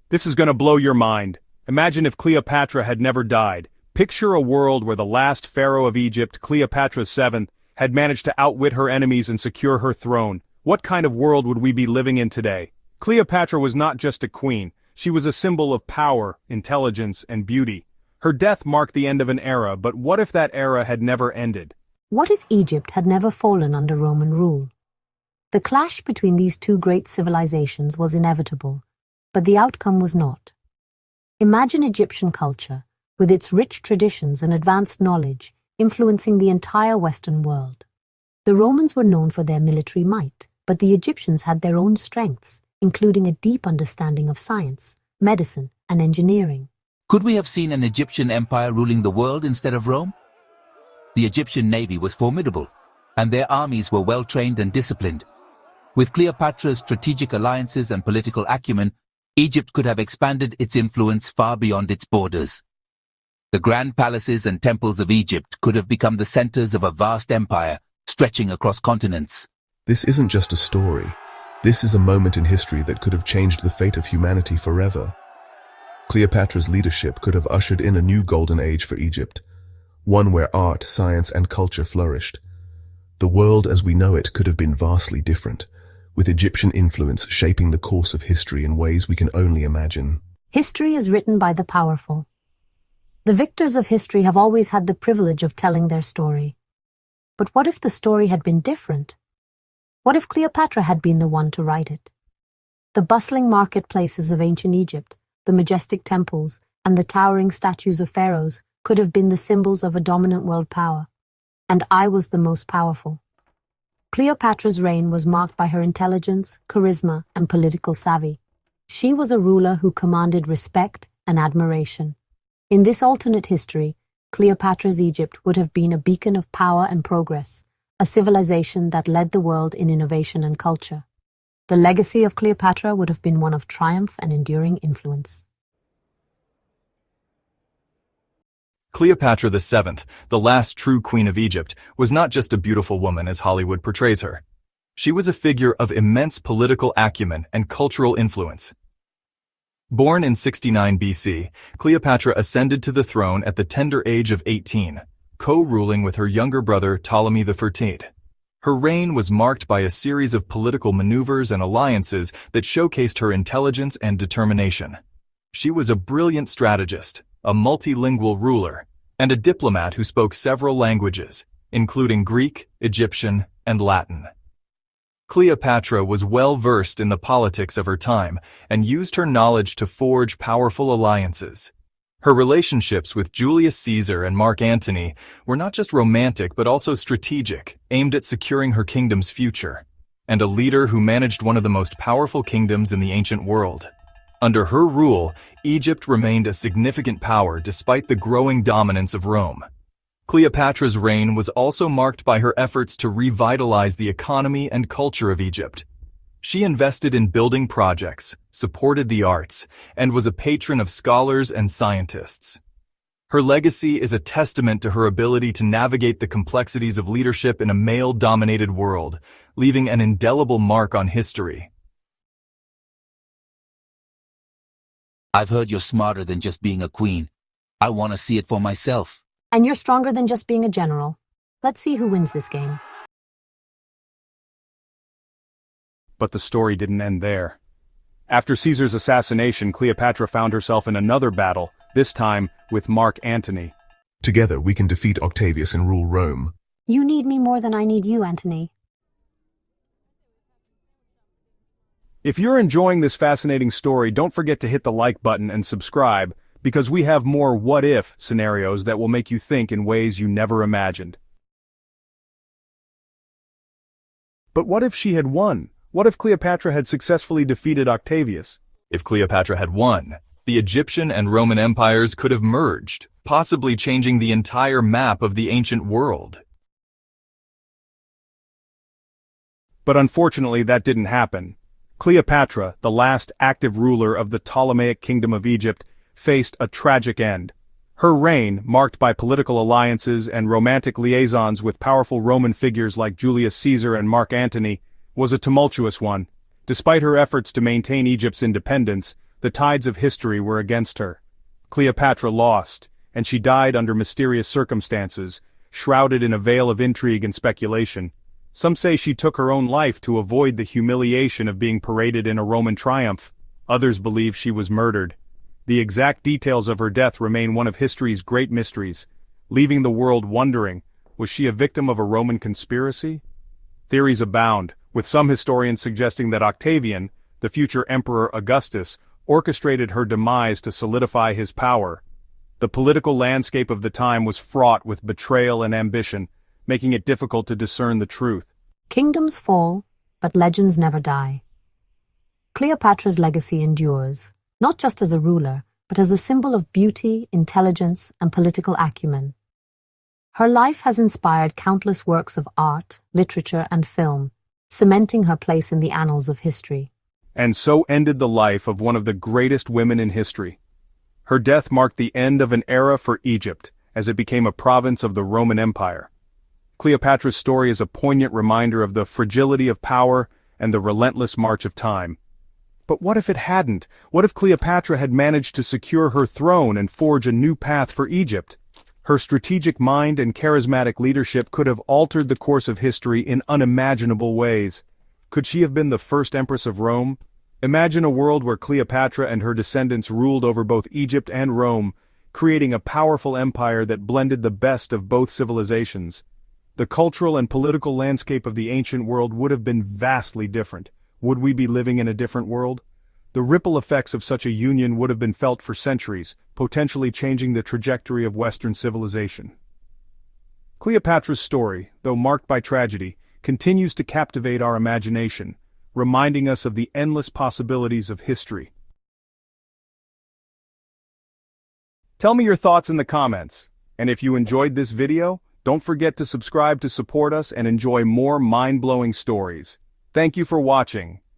This is gonna blow your mind. Imagine if Cleopatra had never died. Picture a world where the last pharaoh of Egypt, Cleopatra VII, had managed to outwit her enemies and secure her throne. What kind of world would we be living in today? Cleopatra was not just a queen, she was a symbol of power, intelligence, and beauty. Her death marked the end of an era, but what if that era had never ended? What if Egypt had never fallen under Roman rule? The clash between these two great civilizations was inevitable, but the outcome was not. Imagine Egyptian culture, with its rich traditions and advanced knowledge, influencing the entire Western world. The Romans were known for their military might, but the Egyptians had their own strengths, including a deep understanding of science, medicine, and engineering. Could we have seen an Egyptian empire ruling the world instead of Rome? The Egyptian navy was formidable, and their armies were well-trained and disciplined. With Cleopatra's strategic alliances and political acumen, Egypt could have expanded its influence far beyond its borders. The grand palaces and temples of Egypt could have become the centers of a vast empire, stretching across continents. This isn't just a story. This is a moment in history that could have changed the fate of humanity forever. Cleopatra's leadership could have ushered in a new golden age for Egypt, one where art, science, and culture flourished. The world as we know it could have been vastly different, with Egyptian influence shaping the course of history in ways we can only imagine. History is written by the powerful. The victors of history have always had the privilege of telling their story. But what if the story had been different? What if Cleopatra had been the one to write it? The bustling marketplaces of ancient Egypt, the majestic temples, and the towering statues of pharaohs could have been the symbols of a dominant world power. And I was the most powerful. Cleopatra's reign was marked by her intelligence, charisma, and political savvy. She was a ruler who commanded respect and admiration. In this alternate history, Cleopatra's Egypt would have been a beacon of power and progress, a civilization that led the world in innovation and culture. The legacy of Cleopatra would have been one of triumph and enduring influence. Cleopatra VII, the last true queen of Egypt, was not just a beautiful woman as Hollywood portrays her. She was a figure of immense political acumen and cultural influence. Born in 69 BC, Cleopatra ascended to the throne at the tender age of 18, co-ruling with her younger brother Ptolemy XIII. Her reign was marked by a series of political maneuvers and alliances that showcased her intelligence and determination. She was a brilliant strategist, a multilingual ruler, and a diplomat who spoke several languages, including Greek, Egyptian, and Latin. Cleopatra was well-versed in the politics of her time and used her knowledge to forge powerful alliances. Her relationships with Julius Caesar and Mark Antony were not just romantic but also strategic, aimed at securing her kingdom's future, and a leader who managed one of the most powerful kingdoms in the ancient world. Under her rule, Egypt remained a significant power despite the growing dominance of Rome. Cleopatra's reign was also marked by her efforts to revitalize the economy and culture of Egypt. She invested in building projects, supported the arts, and was a patron of scholars and scientists. Her legacy is a testament to her ability to navigate the complexities of leadership in a male-dominated world, leaving an indelible mark on history. I've heard you're smarter than just being a queen. I want to see it for myself. And you're stronger than just being a general. Let's see who wins this game. But the story didn't end there. After Caesar's assassination, Cleopatra found herself in another battle, this time with Mark Antony. Together we can defeat Octavius and rule Rome. You need me more than I need you, Antony. If you're enjoying this fascinating story, don't forget to hit the like button and subscribe, because we have more what-if scenarios that will make you think in ways you never imagined. But what if she had won? What if Cleopatra had successfully defeated Octavius? If Cleopatra had won, the Egyptian and Roman empires could have merged, possibly changing the entire map of the ancient world. But unfortunately, that didn't happen. Cleopatra, the last active ruler of the Ptolemaic kingdom of Egypt, faced a tragic end. Her reign, marked by political alliances and romantic liaisons with powerful Roman figures like Julius Caesar and Mark Antony, was a tumultuous one. Despite her efforts to maintain Egypt's independence, the tides of history were against her. Cleopatra lost, and she died under mysterious circumstances, shrouded in a veil of intrigue and speculation. Some say she took her own life to avoid the humiliation of being paraded in a Roman triumph. Others believe she was murdered. The exact details of her death remain one of history's great mysteries, leaving the world wondering, was she a victim of a Roman conspiracy? Theories abound, with some historians suggesting that Octavian, the future Emperor Augustus, orchestrated her demise to solidify his power. The political landscape of the time was fraught with betrayal and ambition, making it difficult to discern the truth. Kingdoms fall, but legends never die. Cleopatra's legacy endures, not just as a ruler, but as a symbol of beauty, intelligence, and political acumen. Her life has inspired countless works of art, literature, and film, cementing her place in the annals of history. And so ended the life of one of the greatest women in history. Her death marked the end of an era for Egypt, as it became a province of the Roman Empire. Cleopatra's story is a poignant reminder of the fragility of power and the relentless march of time. But what if it hadn't? What if Cleopatra had managed to secure her throne and forge a new path for Egypt? Her strategic mind and charismatic leadership could have altered the course of history in unimaginable ways. Could she have been the first empress of Rome? Imagine a world where Cleopatra and her descendants ruled over both Egypt and Rome, creating a powerful empire that blended the best of both civilizations. The cultural and political landscape of the ancient world would have been vastly different. Would we be living in a different world? The ripple effects of such a union would have been felt for centuries, potentially changing the trajectory of Western civilization. Cleopatra's story, though marked by tragedy, continues to captivate our imagination, reminding us of the endless possibilities of history. Tell me your thoughts in the comments, and if you enjoyed this video, don't forget to subscribe to support us and enjoy more mind-blowing stories. Thank you for watching.